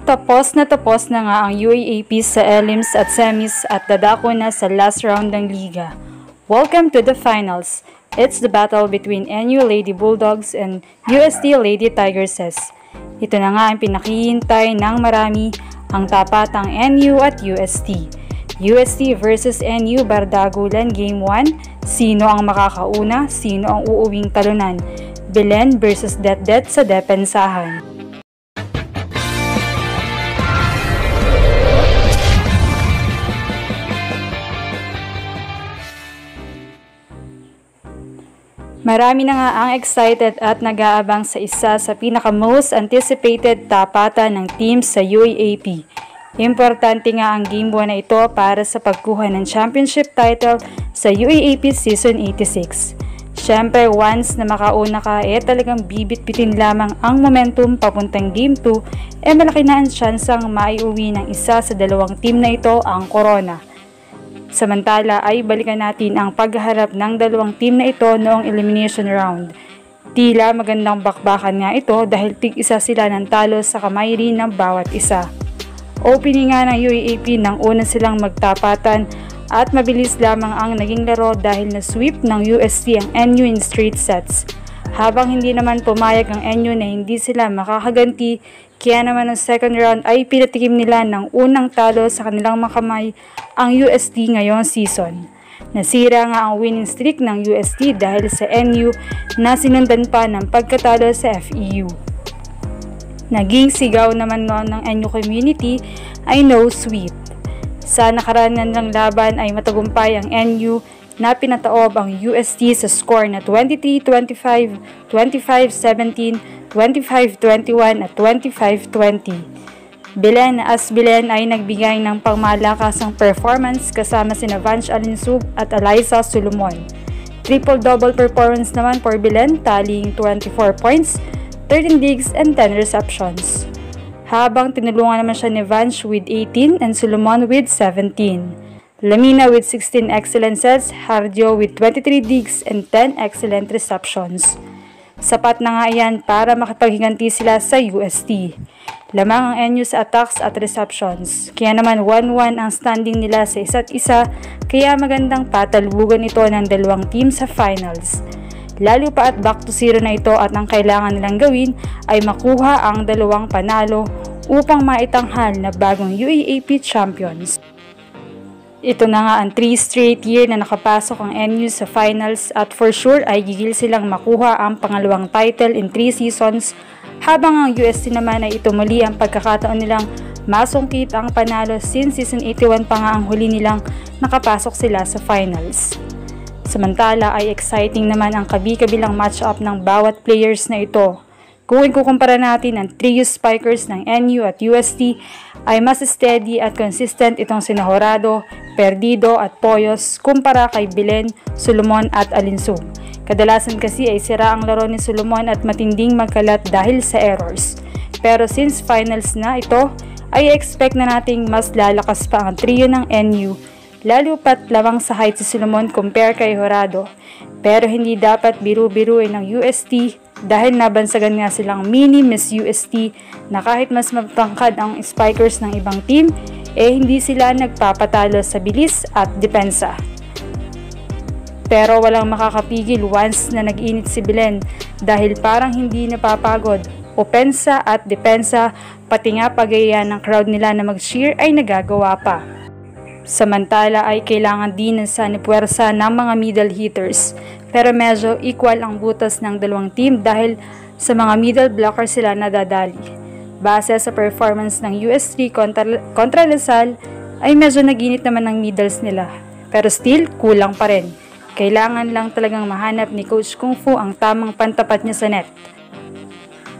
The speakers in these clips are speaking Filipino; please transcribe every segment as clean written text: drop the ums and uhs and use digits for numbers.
Tapos na nga ang UAAP sa elims at semis at dadako na sa last round ng liga. Welcome to the finals. It's the battle between NU Lady Bulldogs and UST Lady Tigersses. Ito na nga ang pinakihintay ng marami, ang tapatang NU at UST. UST versus NU Bardagulan Game 1. Sino ang makakauna? Sino ang uuwing talunan? Belen versus Det sa depensahan. Marami na nga ang excited at nag-aabang sa isa sa pinaka-most anticipated tapatan ng team sa UAAP. Importante nga ang Game 1 na ito para sa pagkuha ng championship title sa UAAP Season 86. Siyempre, once na makauna ka, talagang bibit-bitin lamang ang momentum papuntang Game 2, malaki na ang tsansang maiuwi ng isa sa dalawang team na ito ang corona. Samantala ay balikan natin ang pagharap ng dalawang team na ito noong elimination round. Tila magandang bakbakan nga ito dahil tig-isa sila ng talo sa kamay rin ng bawat isa. Opening nga ng UAAP nang una silang magtapatan at mabilis lamang ang naging laro dahil na-sweep ng UST ang NU in straight sets. Habang hindi naman pumayag ang NU na hindi sila makakaganti, kaya naman ng second round ay pinatikim nila ng unang talo sa kanilang makamay ang UST ngayong season. Nasira nga ang winning streak ng UST dahil sa NU na sinundan pa ng pagkatalo sa FEU. Naging sigaw naman noon ng NU community ay no sweep. Sa nakaraanan ng laban ay matagumpay ang NU na pinataob ang UST sa score na 23-25, 25-17, 25-21 at 25-20. Belen ay nagbigay ng pangmalakasang performance kasama sina Vanch Alinsub at Eliza Solomon. Triple-double performance naman for Belen, tallying 24 points, 13 digs and 10 receptions. Habang tinulungan naman siya ni Vanch with 18 and Solomon with 17. Lamina with 16 excellent sets, Hardio with 23 digs and 10 excellent receptions. Sapat na nga yan para makipaghiganti sila sa UST. Lamang ang NU sa attacks at receptions. Kaya naman 1-1 ang standing nila sa isa't isa, kaya magandang patalbugan ito ng dalawang team sa finals. Lalo pa at back to zero na ito at ang kailangan nilang gawin ay makuha ang dalawang panalo upang maitanghal na bagong UAAP champions. Ito na nga ang 3 straight year na nakapasok ang NU sa finals at for sure ay gigil silang makuha ang pangalawang title in 3 seasons, habang ang UST naman ay ito muli ang pagkakataon nilang masungkit ang panalo since season 81 pa nga ang huli nilang nakapasok sila sa finals. Samantala ay exciting naman ang kabi-kabilang matchup ng bawat players na ito. Kung ikukumpara natin ang trio spikers ng NU at UST ay mas steady at consistent itong sina Horado, Perdido at Poyos kumpara kay Belen, Solomon at Alinsub. Kadalasan kasi ay sira ang laro ni Solomon at matinding magkalat dahil sa errors. Pero since finals na ito, ay expect na nating mas lalakas pa ang trio ng NU, lalo pat lamang sa height si Solomon compare kay Horado. Pero hindi dapat biru-biruin ng UST dahil nabansagan nga silang mini Miss UST na kahit mas mapangkad ang spikers ng ibang team, hindi sila nagpapatalo sa bilis at depensa. Pero walang makakapigil once na nag-init si Belen dahil parang hindi napapagod. Opensa at depensa, pati nga pagaya ng crowd nila na mag-cheer ay nagagawa pa. Samantala ay kailangan din sa puwersa ng mga middle hitters, pero medyo equal ang butas ng dalawang team dahil sa mga middle blockers sila nadadali. Base sa performance ng UST kontra Lasal ay medyo naginit naman ang middles nila, pero still kulang pa rin. Kailangan lang talagang mahanap ni Coach Kung Fu ang tamang pantapat niya sa net.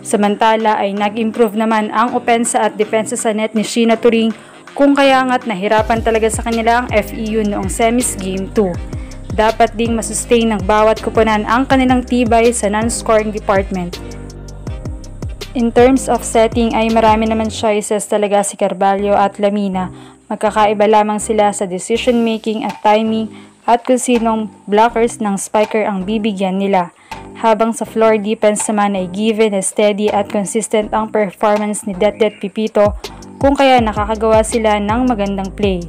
Samantala ay nag-improve naman ang opensa at depensa sa net ni Sheena Turing, kung kaya nga't nahirapan talaga sa kanila ang FEU noong semis Game 2. Dapat ding masustain ng bawat koponan ang kanilang tibay sa non-scoring department. In terms of setting ay marami naman choices talaga si Carvalho at Lamina. Magkakaiba lamang sila sa decision making at timing at kung sinong blockers ng spiker ang bibigyan nila. Habang sa floor defense naman ay given na steady at consistent ang performance ni Det Pipito kung kaya nakakagawa sila ng magandang play.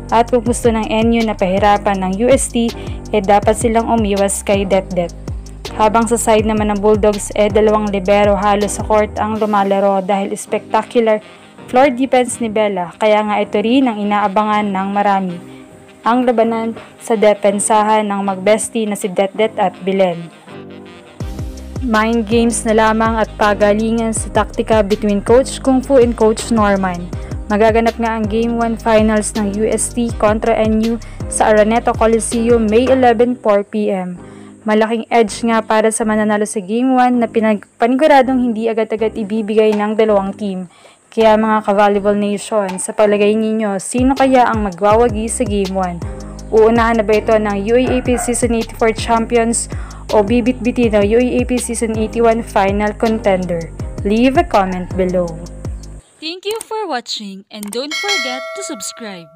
At kung gusto ng NU na pahirapan ng UST, dapat silang umiwas kay Det. Habang sa side naman ng Bulldogs, dalawang libero halos sa court ang lumalaro dahil spectacular floor defense ni Bella, kaya nga ito rin ang inaabangan ng marami. Ang labanan sa depensahan ng magbesti na si Det at Belen. Mind games na lamang at pagalingan sa taktika between Coach Kung Fu and Coach Norman. Magaganap nga ang Game 1 Finals ng UST kontra NU sa Araneta Coliseum May 11, 4pm. Malaking edge nga para sa mananalo sa Game 1 na paniguradong hindi agad-agad ibibigay ng dalawang team. Kaya mga ka-Volleyball Nation, sa palagay ninyo, sino kaya ang magwawagi sa Game 1? Uunahan na ba ito ng UAAP Season 84 Champions o bibit-bitin ng UAAP Season 81 Final Contender? Leave a comment below. Thank you for watching and don't forget to subscribe.